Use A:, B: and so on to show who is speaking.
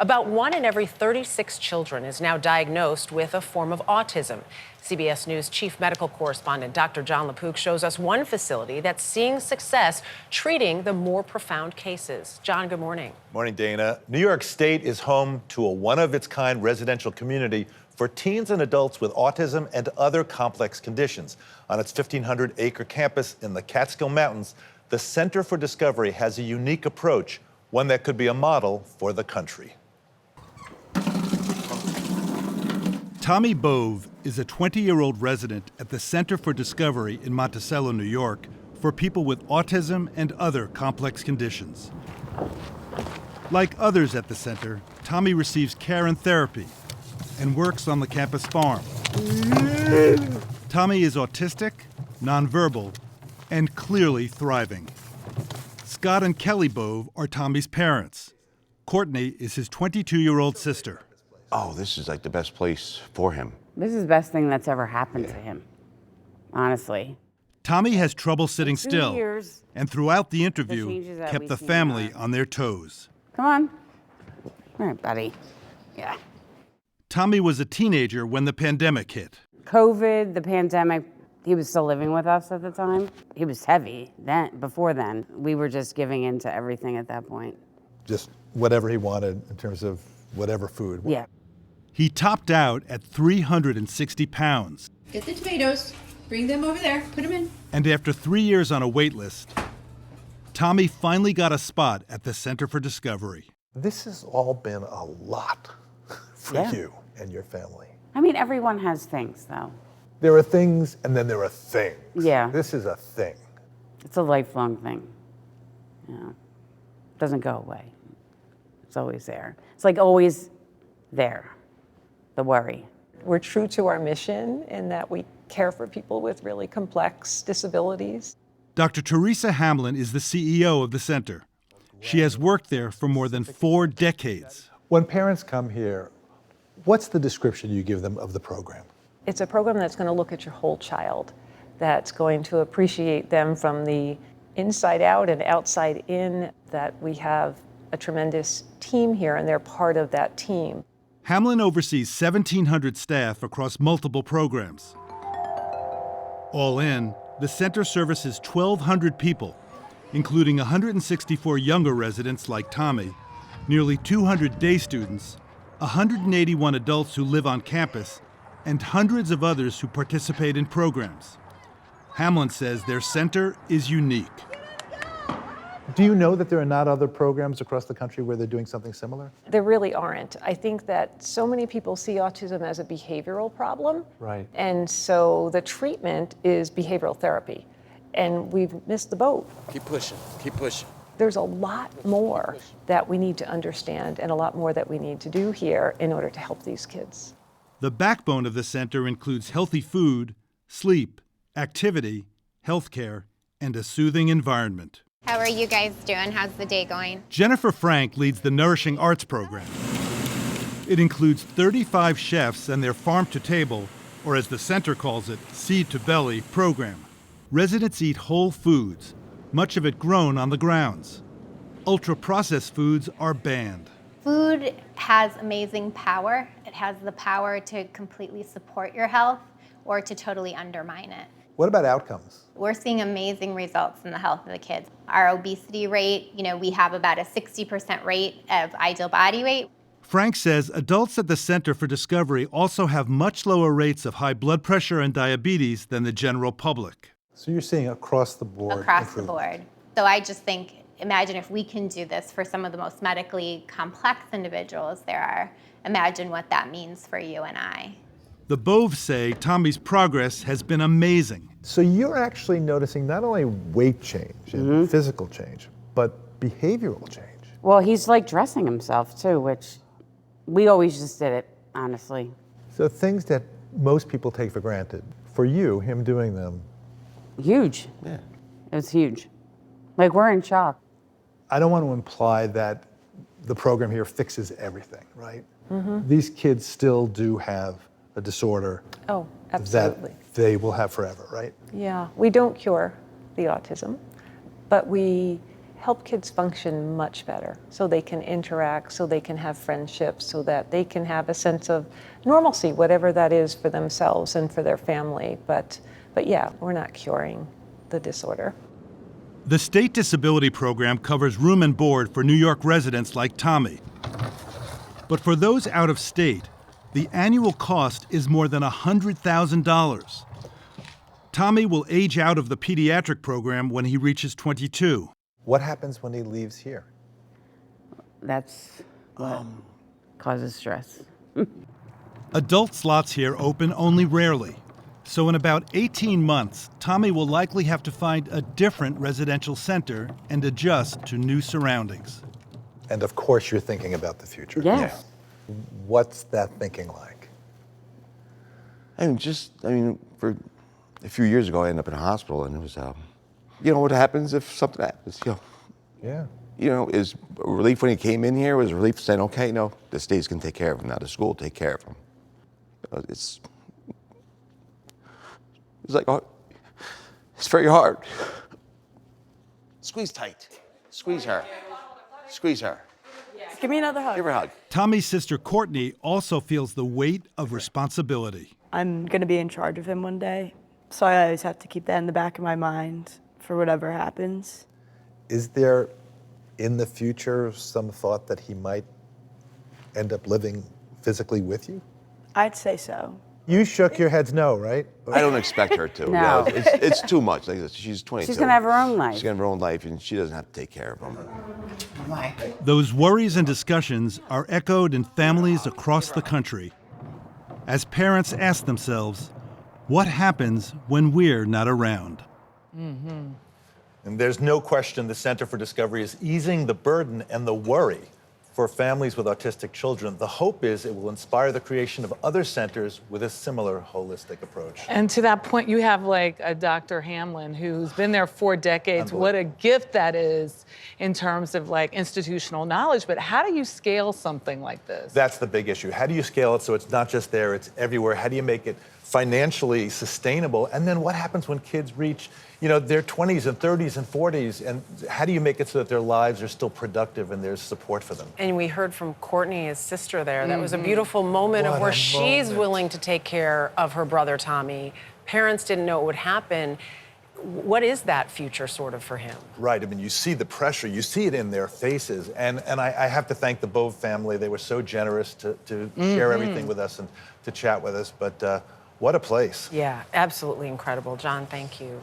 A: About 1 in every 36 children is now diagnosed with a form of autism. CBS News chief medical correspondent Dr. John LaPook shows us one facility that's seeing success treating the more profound cases. John, good morning.
B: Morning, Dana. New York State is home to a one-of-its-kind residential community for teens and adults with autism and other complex conditions. On its 1,500-acre campus in the Catskill Mountains, the Center for Discovery has a unique approach, one that could be a model for the country.
C: Tommy Bove is a 20-year-old resident at the Center for Discovery in Monticello, New York, for people with autism and other complex conditions. Like others at the center, Tommy receives care and therapy and works on the campus farm. Tommy is autistic, nonverbal, and clearly thriving. Scott and Kelly Bove are Tommy's parents. Courtney is his 22-year-old sister.
D: Oh, this is like the best place for him.
E: This is the best thing that's ever happened to him, honestly.
C: Tommy has trouble sitting still, and throughout the interview, kept the family on their toes.
E: Come on. All right, buddy. Yeah.
C: Tommy was a teenager when the pandemic hit.
E: COVID, the pandemic, he was still living with us at the time. He was heavy before then. We were just giving in to everything at that point.
F: Just whatever he wanted in terms of whatever food.
E: Yeah.
C: He topped out at 360 pounds.
G: Get the tomatoes, bring them over there, put them in.
C: And after 3 years on a wait list, Tommy finally got a spot at the Center for Discovery.
F: This has all been a lot for you and your family.
E: I mean, everyone has things, though.
F: There are things, and then there are things.
E: Yeah.
F: This is a thing.
E: It's a lifelong thing. Yeah. It doesn't go away. It's always there. It's like always there, the worry.
H: We're true to our mission in that we care for people with really complex disabilities.
C: Dr. Teresa Hamlin is the CEO of the center. She has worked there for more than 4 decades.
F: When parents come here, what's the description you give them of the program?
H: It's a program that's going to look at your whole child, that's going to appreciate them from the inside out and outside in, that we have a tremendous team here and they're part of that team.
C: Hamlin oversees 1,700 staff across multiple programs. All in, the center services 1,200 people, including 164 younger residents like Tommy, nearly 200 day students, 181 adults who live on campus, and hundreds of others who participate in programs. Hamlin says their center is unique.
F: Do you know that there are not other programs across the country where they're doing something similar?
H: There really aren't. I think that so many people see autism as a behavioral problem.
F: Right.
H: And so the treatment is behavioral therapy. And we've missed the boat.
D: Keep pushing, keep pushing.
H: There's a lot more that we need to understand and a lot more that we need to do here in order to help these kids.
C: The backbone of the center includes healthy food, sleep, activity, healthcare, and a soothing environment.
I: How are you guys doing? How's the day going?
C: Jennifer Frank leads the Nourishing Arts program. It includes 35 chefs and their farm-to-table, or as the center calls it, seed-to-belly program. Residents eat whole foods, much of it grown on the grounds. Ultra-processed foods are banned.
I: Food has amazing power. It has the power to completely support your health or to totally undermine it.
F: What about outcomes?
I: We're seeing amazing results in the health of the kids. Our obesity rate, we have about a 60% rate of ideal body weight.
C: Frank says adults at the Center for Discovery also have much lower rates of high blood pressure and diabetes than the general public.
F: So you're seeing across the board
I: Across the board. So I just think, imagine if we can do this for some of the most medically complex individuals there are. Imagine what that means for you and I.
C: The Boves say Tommy's progress has been amazing.
F: So you're actually noticing not only weight change and physical change, but behavioral change.
E: Well, he's like dressing himself too, which we always just did it, honestly.
F: So things that most people take for granted, for you, him doing them.
E: Huge.
D: Yeah.
E: It was huge. Like, we're in shock.
F: I don't want to imply that the program here fixes everything, right? These kids still do have a disorder
H: Absolutely.
F: that they will have forever, right?
H: Yeah, we don't cure the autism, but we help kids function much better so they can interact, so they can have friendships, so that they can have a sense of normalcy, whatever that is for themselves and for their family. But yeah, we're not curing the disorder.
C: The state disability program covers room and board for New York residents like Tommy. But for those out of state, the annual cost is more than $100,000. Tommy will age out of the pediatric program when he reaches 22.
B: What happens when he leaves here?
E: That's what causes stress.
C: Adult slots here open only rarely. So in about 18 months, Tommy will likely have to find a different residential center and adjust to new surroundings.
B: And of course, you're thinking about the future.
E: Yes.
B: What's that thinking like?
D: For a few years ago, I ended up in a hospital, and it was, what happens if something happens?
B: Yeah.
D: Is relief when he came in here, was relief saying, okay, no, the state's gonna take care of him now, the school will take care of him. It's like, oh, it's very hard. Squeeze tight. Squeeze her. Squeeze her.
J: Give me another hug.
D: Give her a hug.
C: Tommy's sister Courtney also feels the weight of responsibility.
J: I'm going to be in charge of him one day, so I always have to keep that in the back of my mind for whatever happens.
B: Is there, in the future, some thought that he might end up living physically with you?
J: I'd say so.
B: You shook your heads no, right?
D: I don't expect her to.
E: No.
D: It's too much. Like, she's 22.
E: She's going to have her own life.
D: She's going to have her own life, and she doesn't have to take care of him.
C: Those worries and discussions are echoed in families across the country as parents ask themselves, what happens when we're not around?
B: And there's no question the Center for Discovery is easing the burden and the worry for families with autistic children. The hope is it will inspire the creation of other centers with a similar holistic approach.
K: And to that point, you have like a Dr. Hamlin who's been there 4 decades. What a gift that is in terms of like institutional knowledge. But how do you scale something like this?
B: That's the big issue. How do you scale it so it's not just there, it's everywhere? How do you make it financially sustainable? And then what happens when kids reach, their 20s and 30s and 40s? And how do you make it so that their lives are still productive and there's support for them?
A: And we heard from Courtney, his sister there. That was a beautiful moment of where she's willing to take care of her brother, Tommy. Parents didn't know it would happen. What is that future sort of for him?
B: Right. I mean, you see the pressure. You see it in their faces. And I have to thank the Bove family. They were so generous to share everything with us and to chat with us. But what a place.
A: Yeah, absolutely incredible. John, thank you.